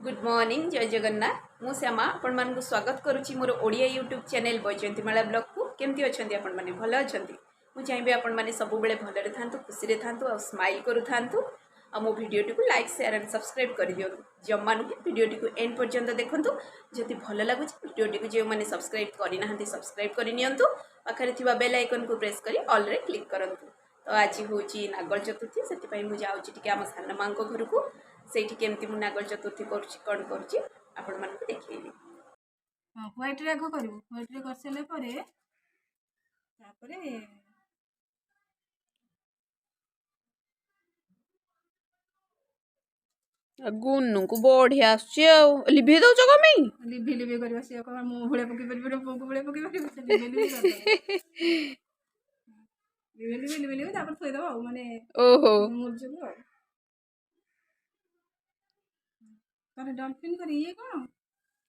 Good morning जय जगन्नाथ मु श्यामा आपण मानक स्वागत करुच्ची मोर ओडिया यूट्यूब चैनल बैजयंतीमाला ब्लॉग को केमती अच्छा आपण मैंने भल अच्छा मुझे चाहिए आपण मैंने सब बेले भलरे था खुशी था और स्माइल करूँ आ मो भिडटी को लाइक शेयर एंड सब्सक्राइब कर दियो जमा नुहे भिडटी को एंड पर्यंत देखूँ जदि भल लगुच भिडटी को जो मैंने सब्सक्राइब करना सब्सक्राइब करनी पाखे बेल आइकन को प्रेस कर ऑल रे क्लिक करूँ तो आज हूँ नागर चतुर्थी से मुझे जाऊँगी आम सान माँ घर को ସେଇଠି କେମିତି ମୁଁ ନାଗର ଚତୁର୍ଥୀ କରୁଛି କ'ଣ କରୁଛି ଆପଣମାନଙ୍କୁ ଦେଖେଇବି। ହଁ ହ୍ୱାଇଟ୍ରେ ଆଗ କରିବୁ ହ୍ୱାଇଟ୍ରେ କରିସାରିଲା ପରେ ଗୁନୁକୁ ବଢିଆ ଆସୁଛି ଆଉ ଲିଭେଇ ଦଉଛ କଣ ପାଇଁ? ଲିଭେଇ କରିବା ସିଏ କଣ ମୁଁ ଭଳିଆ ପକେଇ ପାରିବି ପୁଅକୁ ଭଳିଆ ପକେଇ ପାରିବି ଲିଭେଇ ତାପରେ ଥୋଇଦବ ଆଉ ମାନେ ଓହୋ ମୁର୍ଜକୁ ଆଉ ତାହେଲେ ଡଲଫିନ୍ କରି ଇଏ କଣ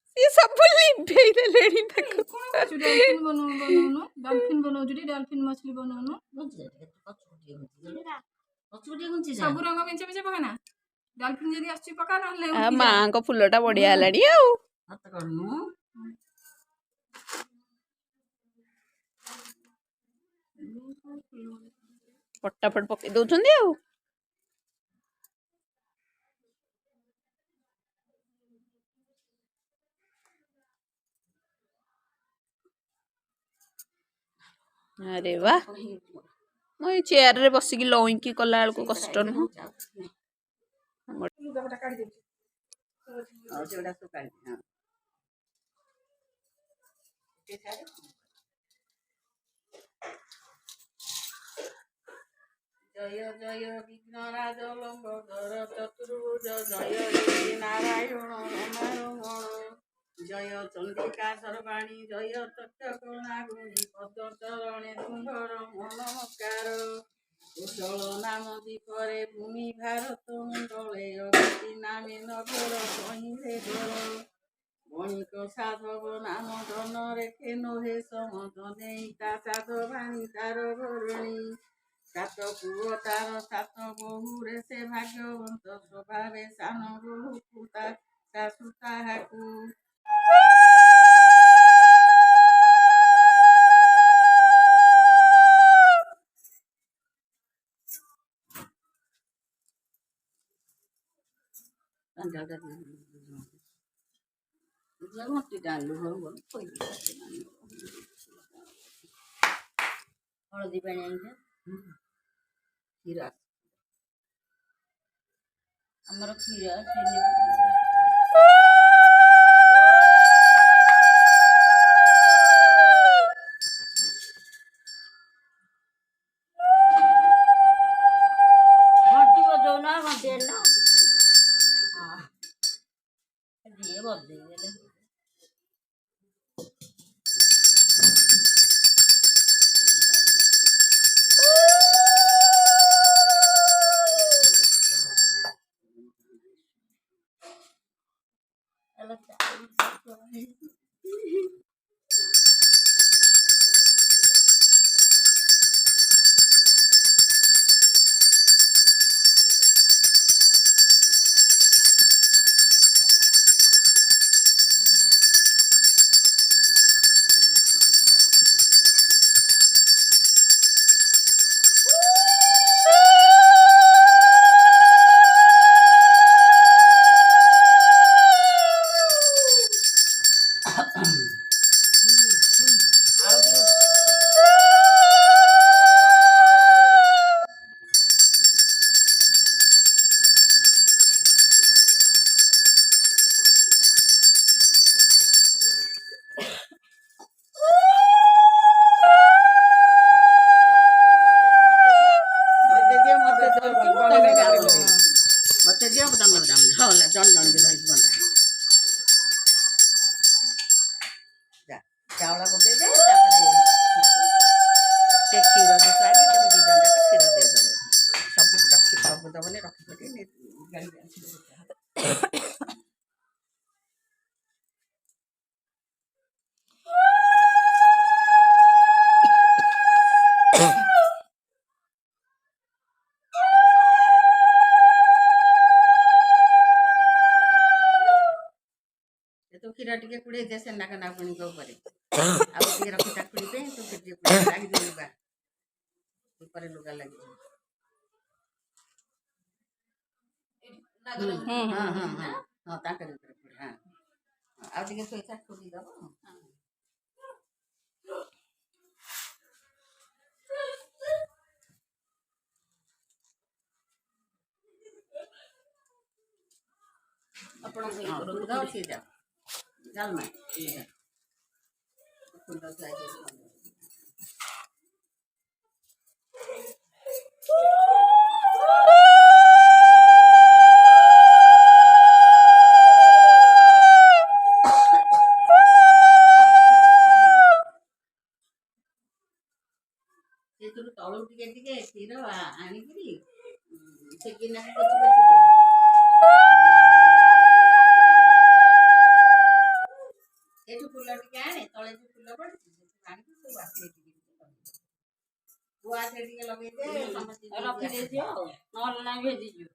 ସିଏ ସବୁ ଲିଭେଇ ଦେଲେଣି ତାକୁ କଣ କରୁଛୁ ଡଲଫିନ୍ ବନଉନୁ ଡଲଫିନ୍ ବନଉଛୁ ଟି ଡଲଫିନ୍ ମଛଲି ବନଉନୁ ସବୁ ରଙ୍ଗ ମିଞ୍ଚେ ମିଞ୍ଚେ ପକାନା ଡଲଫିନ୍ ଯଦି ଆସୁଛି ପକା ନହେଲେ ମାଙ୍କ ଫୁଲଟା ବଢିଆ ହେଲାଣି ଆଉ ଫଟାଫଟ ପକେଇ ଦଉଛନ୍ତି ଆଉ अरे वाह मु चेयर रे बसिकी लईकी कला बेलू कष्ट नुह जय जय विघ्नराज लंबोदर चतुर्भुज जय नारायण रमारमण जय चंडिका सर्वाणी जय तक्षकणागुणी पदचरणे तुम्भर नमस्कार कुशल नाम दीपरे भूमि भारत मंडले अगति नामे नगर कहिले घर बणिक साधव नाम धन रेखे नहे समद नेता साधवाणी तार भरणी सात पुओ तार सात बहु रे से भाग्यवंत स्वभावे सान बहु पुता शाशु ताहाकु हलदी पानी क्षीर आमर क्षीर घंटी बजौना घंटी ना दिए बजे मत दिया होला जन जन के धरिक बंदा चावल को दे दे से क्षीर जो सारी तुम दी जन का क्षीर दे दो सब रखी सब दबने रखी पड़ी गाड़ी କ୍ଷୀର ଟିକେ କୁଡେଇ ଦେ ସେନା କନା ପୁଣିଙ୍କ ଉପରେ ଆଉ ଟିକେ ରଖି ଚାକୁଡି ପାଇଁ ତୁ ଟିକେ ଲାଗିଦେ ଲୁଗା ଉପରେ ଲୁଗା ଲାଗିଯିବ। ହଁ ତାଙ୍କରି ଉପରେ ପଡେ। ହଁ ଆଉ ଟିକେ ଶୋଇ ଚାକୁଡି ଦବ। ଆପଣଙ୍କ ଅଛି ଯା ଡାଲମା ଫୁଲ ସେଥିରୁ ତଳୁ ଟିକେ ଟିକେ କ୍ଷୀର ଆଣିକିରି ସେ ଗିନାରେ ପୋଛି ପୋଛି ଦେ। ଏଠୁ ଫୁଲ ଟିକେ ଆଣେ ତଳେ ଯୋଉ ଫୁଲ ପଡିଛି ସେଠୁ ଆଣିକି ସବୁ ଆଖି ପୁଅ ଆଖି ଟିକେ ଲଗେଇଦେ ସମସ୍ତେ ରଖିଦେଇଥିବ ଆଉ ନହେଲେ ନାଇଁ ଭେଜିଯିବ।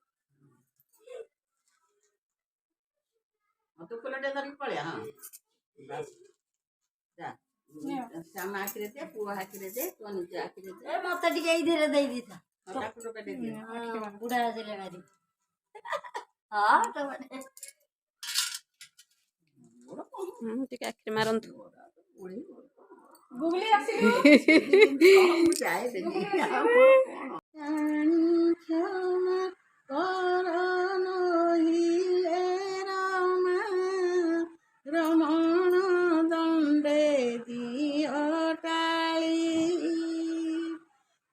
ତୁ ଫୁଲଟେ ଧରିକି ପଳେଆ। ହଁ ଯା ଶ୍ୟାମ ଆଖିରେ ଦେ ପୁଅ ଆଖିରେ ଦେ ତୋ ନିଜ ଆଖିରେ ଦେ। ମତେ ଟିକେ ଏଇଥିରେ ଦେଇଦେଇଥା ତାକୁ ଟୋକା ଦେଇଦିଅ ବୁଢା ଆସିଲେ ମାରି। ହଁ ତ ଟିକେ ଆଖିରେ ମାରନ୍ତୁ। ଗୁଗଲି ଆସିଲି ରମଣ ଦଣ୍ଡେ ଦିଅଟାଳି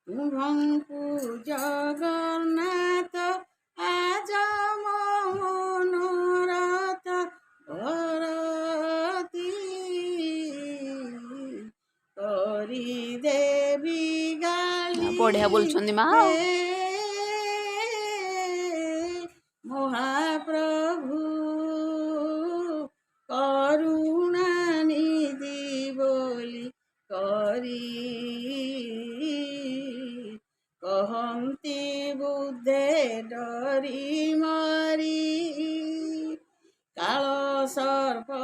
ତୁଭଙ୍କୁ ଜଗନ୍ନାଥ ଆଜ ମନୋରଥ ଭରତି କରି ଦେବି ଗାଳି ବଢିଆ ବୋଲୁଛନ୍ତି ମା। ମହାପ୍ରଭୁ କରୁଣା ନିଧି ବୋଲି କରି କହନ୍ତି ବୁଦ୍ଧେ ଡରି ମରି କାଳ ସର୍ପ